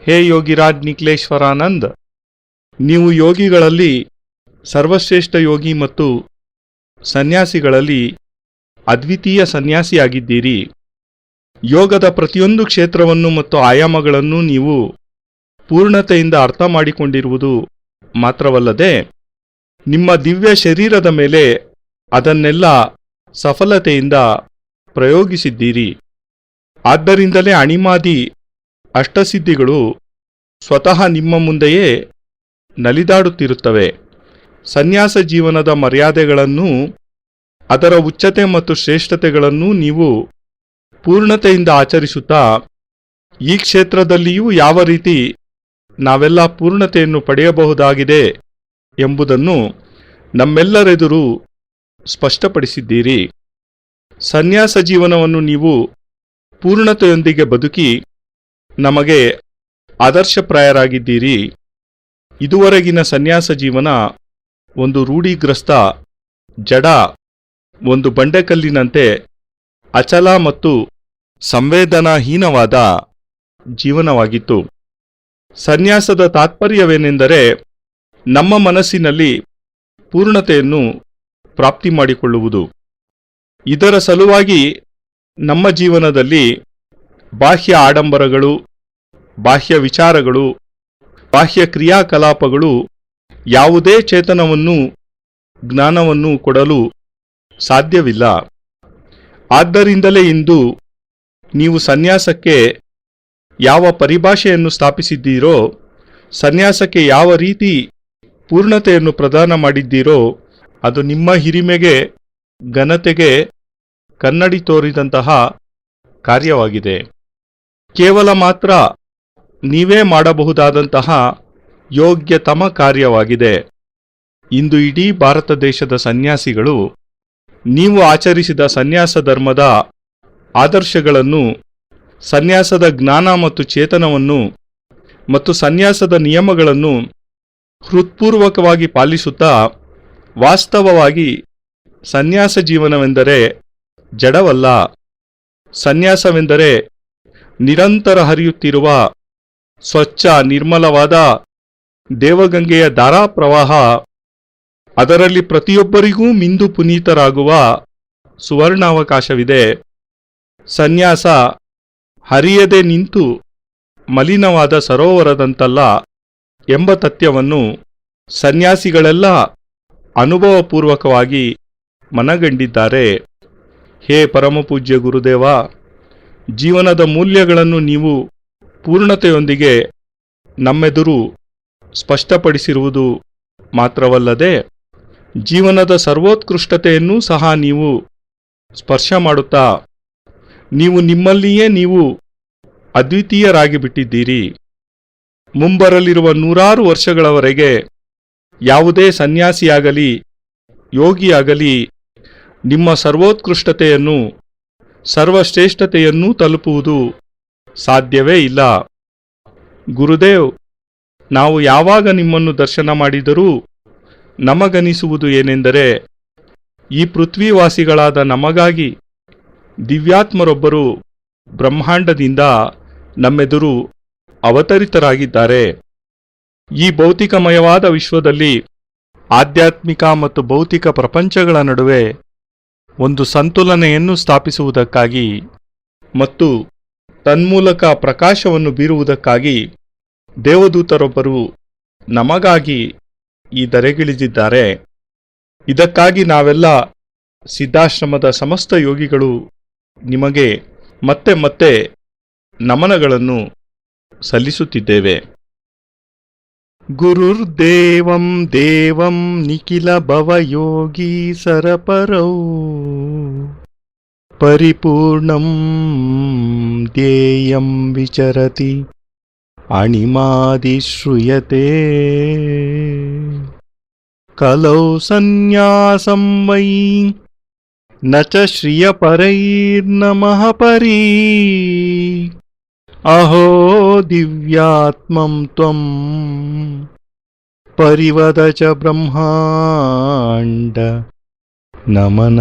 ಹೇ ಯೋಗಿರಾಜ್ ನಿಖಿಲೇಶ್ವರಾನಂದ್, ನೀವು ಯೋಗಿಗಳಲ್ಲಿ ಸರ್ವಶ್ರೇಷ್ಠ ಯೋಗಿ ಮತ್ತು ಸನ್ಯಾಸಿಗಳಲ್ಲಿ ಅದ್ವಿತೀಯ ಸನ್ಯಾಸಿಯಾಗಿದ್ದೀರಿ. ಯೋಗದ ಪ್ರತಿಯೊಂದು ಕ್ಷೇತ್ರವನ್ನು ಮತ್ತು ಆಯಾಮಗಳನ್ನು ನೀವು ಪೂರ್ಣತೆಯಿಂದ ಅರ್ಥ ಮಾಡಿಕೊಂಡಿರುವುದು ಮಾತ್ರವಲ್ಲದೆ ನಿಮ್ಮ ದಿವ್ಯ ಶರೀರದ ಮೇಲೆ ಅದನ್ನೆಲ್ಲ ಸಫಲತೆಯಿಂದ ಪ್ರಯೋಗಿಸಿದ್ದೀರಿ. ಆದ್ದರಿಂದಲೇ ಅಣಿಮಾದಿ ಅಷ್ಟಸಿದ್ಧಿಗಳು ಸ್ವತಃ ನಿಮ್ಮ ಮುಂದೆಯೇ ನಲಿದಾಡುತ್ತಿರುತ್ತವೆ. ಸನ್ಯಾಸ ಜೀವನದ ಮರ್ಯಾದೆಗಳನ್ನೂ ಅದರ ಉಚ್ಚತೆ ಮತ್ತು ಶ್ರೇಷ್ಠತೆಗಳನ್ನೂ ನೀವು ಪೂರ್ಣತೆಯಿಂದ ಆಚರಿಸುತ್ತಾ ಈ ಕ್ಷೇತ್ರದಲ್ಲಿಯೂ ಯಾವ ರೀತಿ ನಾವೆಲ್ಲ ಪೂರ್ಣತೆಯನ್ನು ಪಡೆಯಬಹುದಾಗಿದೆ ಎಂಬುದನ್ನು ನಮ್ಮೆಲ್ಲರೆದುರು ಸ್ಪಷ್ಟಪಡಿಸಿದ್ದೀರಿ. ಸನ್ಯಾಸ ಜೀವನವನ್ನು ನೀವು ಪೂರ್ಣತೆಯೊಂದಿಗೆ ಬದುಕಿ ನಮಗೆ ಆದರ್ಶಪ್ರಾಯರಾಗಿದ್ದೀರಿ. ಇದುವರೆಗಿನ ಸನ್ಯಾಸ ಜೀವನ ಒಂದು ರೂಢಿಗ್ರಸ್ತ, ಜಡ, ಒಂದು ಬಂಡೆಕಲ್ಲಿನಂತೆ ಅಚಲ ಮತ್ತು ಸಂವೇದನಾಹೀನವಾದ ಜೀವನವಾಗಿತ್ತು. ಸನ್ಯಾಸದ ತಾತ್ಪರ್ಯವೇನೆಂದರೆ ನಮ್ಮ ಮನಸ್ಸಿನಲ್ಲಿ ಪೂರ್ಣತೆಯನ್ನು ಪ್ರಾಪ್ತಿ ಮಾಡಿಕೊಳ್ಳುವುದು. ಇದರ ಸಲುವಾಗಿ ನಮ್ಮ ಜೀವನದಲ್ಲಿ ಬಾಹ್ಯ ಆಡಂಬರಗಳು, ಬಾಹ್ಯ ವಿಚಾರಗಳು, ಬಾಹ್ಯ ಕ್ರಿಯಾಕಲಾಪಗಳು ಯಾವುದೇ ಚೇತನವನ್ನು, ಜ್ಞಾನವನ್ನು ಕೊಡಲು ಸಾಧ್ಯವಿಲ್ಲ. ಆದ್ದರಿಂದಲೇ ಇಂದು ನೀವು ಸನ್ಯಾಸಕ್ಕೆ ಯಾವ ಪರಿಭಾಷೆಯನ್ನು ಸ್ಥಾಪಿಸಿದ್ದೀರೋ, ಸನ್ಯಾಸಕ್ಕೆ ಯಾವ ರೀತಿ ಪೂರ್ಣತೆಯನ್ನು ಪ್ರದಾನ ಮಾಡಿದ್ದೀರೋ, ಅದು ನಿಮ್ಮ ಹಿರಿಮೆಗೆ, ಘನತೆಗೆ ಕನ್ನಡಿ ತೋರಿದಂತಹ ಕಾರ್ಯವಾಗಿದೆ. ಕೇವಲ ಮಾತ್ರ ನೀವೇ ಮಾಡಬಹುದಾದಂತಹ ಯೋಗ್ಯತಮ ಕಾರ್ಯವಾಗಿದೆ. ಇಂದು ಇಡೀ ಭಾರತ ದೇಶದ ಸನ್ಯಾಸಿಗಳು ನೀವು ಆಚರಿಸಿದ ಸನ್ಯಾಸ ಧರ್ಮದ ಆದರ್ಶಗಳನ್ನು, ಸನ್ಯಾಸದ ಜ್ಞಾನ ಮತ್ತು ಚೇತನವನ್ನು ಮತ್ತು ಸನ್ಯಾಸದ ನಿಯಮಗಳನ್ನು ಹೃತ್ಪೂರ್ವಕವಾಗಿ ಪಾಲಿಸುತ್ತಾ, ವಾಸ್ತವವಾಗಿ ಸನ್ಯಾಸ ಜೀವನವೆಂದರೆ ಜಡವಲ್ಲ, ಸನ್ಯಾಸವೆಂದರೆ ನಿರಂತರ ಹರಿಯುತ್ತಿರುವ ಸ್ವಚ್ಛ ನಿರ್ಮಲವಾದ ದೇವಗಂಗೆಯ ಧಾರಾಪ್ರವಾಹ, ಅದರಲ್ಲಿ ಪ್ರತಿಯೊಬ್ಬರಿಗೂ ಮಿಂದು ಪುನೀತರಾಗುವ ಸುವರ್ಣಾವಕಾಶವಿದೆ. ಸನ್ಯಾಸ ಹರಿಯದೆ ನಿಂತು ಮಲಿನವಾದ ಸರೋವರದಂತಲ್ಲ ಎಂಬ ತಥ್ಯವನ್ನು ಸನ್ಯಾಸಿಗಳೆಲ್ಲ ಅನುಭವಪೂರ್ವಕವಾಗಿ ಮನಗಂಡಿದ್ದಾರೆ. ಹೇ ಪರಮಪೂಜ್ಯ ಗುರುದೇವ, ಜೀವನದ ಮೂಲ್ಯಗಳನ್ನು ನೀವು ಪೂರ್ಣತೆಯೊಂದಿಗೆ ನಮ್ಮೆದುರು ಸ್ಪಷ್ಟಪಡಿಸಿರುವುದು ಮಾತ್ರವಲ್ಲದೆ ಜೀವನದ ಸರ್ವೋತ್ಕೃಷ್ಟತೆಯನ್ನೂ ಸಹ ನೀವು ಸ್ಪರ್ಶ ಮಾಡುತ್ತಾ ನೀವು ನಿಮ್ಮಲ್ಲಿಯೇ ನೀವು ಅದ್ವಿತೀಯರಾಗಿ ಬಿಟ್ಟಿದ್ದೀರಿ. ಮುಂಬರಲಿರುವ 100 ವರ್ಷಗಳವರೆಗೆ ಯಾವುದೇ ಸನ್ಯಾಸಿಯಾಗಲಿ ಯೋಗಿಯಾಗಲಿ ನಿಮ್ಮ ಸರ್ವೋತ್ಕೃಷ್ಟತೆಯನ್ನು, ಸರ್ವಶ್ರೇಷ್ಠತೆಯನ್ನೂ ತಲುಪುವುದು ಸಾಧ್ಯವೇ ಇಲ್ಲ. ಗುರುದೇವ್, ನಾವು ಯಾವಾಗ ನಿಮ್ಮನ್ನು ದರ್ಶನ ಮಾಡಿದರೂ ನಮಗನಿಸುವುದು ಏನೆಂದರೆ, ಈ ಪೃಥ್ವಿವಾಸಿಗಳಾದ ನಮಗಾಗಿ ದಿವ್ಯಾತ್ಮರೊಬ್ಬರು ಬ್ರಹ್ಮಾಂಡದಿಂದ ನಮ್ಮೆದುರು ಅವತರಿತರಾಗಿದ್ದಾರೆ. ಈ ಭೌತಿಕಮಯವಾದ ವಿಶ್ವದಲ್ಲಿ ಆಧ್ಯಾತ್ಮಿಕ ಮತ್ತು ಭೌತಿಕ ಪ್ರಪಂಚಗಳ ನಡುವೆ ಒಂದು ಸಂತುಲನೆಯನ್ನು ಸ್ಥಾಪಿಸುವುದಕ್ಕಾಗಿ ಮತ್ತು ತನ್ಮೂಲಕ ಪ್ರಕಾಶವನ್ನು ಬೀರುವುದಕ್ಕಾಗಿ ದೇವದೂತರೊಬ್ಬರು ನಮಗಾಗಿ ಈ ಧರೆಗಿಳಿದಿದ್ದಾರೆ. ಇದಕ್ಕಾಗಿ ನಾವೆಲ್ಲ ಸಿದ್ಧಾಶ್ರಮದ ಸಮಸ್ತ ಯೋಗಿಗಳು ನಿಮಗೆ ಮತ್ತೆ ಮತ್ತೆ ನಮನಗಳನ್ನು ಸಲ್ಲಿಸುತ್ತಿದ್ದೇವೆ. ಗುರುರ್ದೇವಂ ದೇವಂ ನಿಖಿಲ ಭವಯೋಗಿ ಸರಪರೌ ಪರಿಪೂರ್ಣಂ ಧ್ಯೇಯಂ ವಿಚರತಿ ಅಣಿಮಾದಿ ಶ್ರೂಯತೆ ಕಲೌ ಸನ್ಯಾಸಂ ವೈ ನ ಚ ಶ್ರಿಯಪರೈರ್ನಮಃ ಪರೀ ಅಹೋ ದಿವ್ಯಾತ್ಮಂ ತ್ವಂ ಪರಿವದ ಚ ಬ್ರಹ್ಮಾಂಡ ನಮನ.